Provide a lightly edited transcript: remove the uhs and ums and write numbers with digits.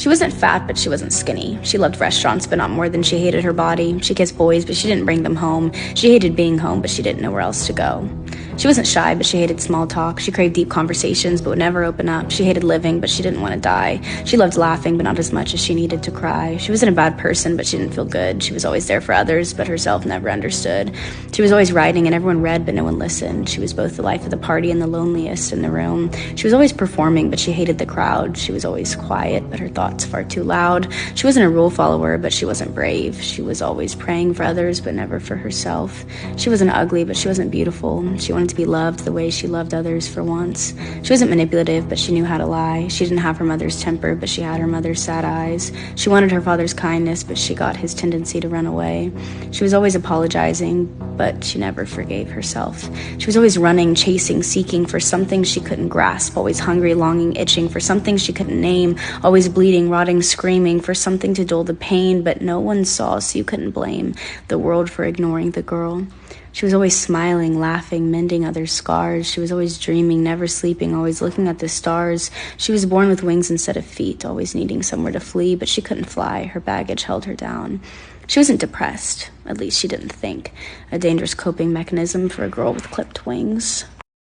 She wasn't fat, but she wasn't skinny. She loved restaurants, but not more than she hated her body. She kissed boys, but she didn't bring them home. She hated being home, but she didn't know where else to go. She wasn't shy, but she hated small talk. She craved deep conversations, but would never open up. She hated living, but she didn't want to die. She loved laughing, but not as much as she needed to cry. She wasn't a bad person, but she didn't feel good. She was always there for others, but herself never understood. She was always writing, and everyone read, but no one listened. She was both the life of the party and the loneliest in the room. She was always performing, but she hated the crowd. She was always quiet, but her thoughts far too loud. She wasn't a rule follower, but she wasn't brave. She was always praying for others, but never for herself. She wasn't ugly, but she wasn't beautiful. She wanted to be loved the way she loved others for once. She wasn't manipulative, but she knew how to lie. She didn't have her mother's temper, but she had her mother's sad eyes. She wanted her father's kindness, but she got his tendency to run away. She was always apologizing, but she never forgave herself. She was always running, chasing, seeking for something she couldn't grasp, always hungry, longing, itching for something she couldn't name, always bleeding, rotting, screaming for something to dull the pain, but no one saw, so you couldn't blame the world for ignoring the girl. She was always smiling, laughing, mending others' scars. She was always dreaming, never sleeping, always looking at the stars. She was born with wings instead of feet, always needing somewhere to flee, but she couldn't fly. Her baggage held her down. She wasn't depressed, at least she didn't think. A dangerous coping mechanism for a girl with clipped wings.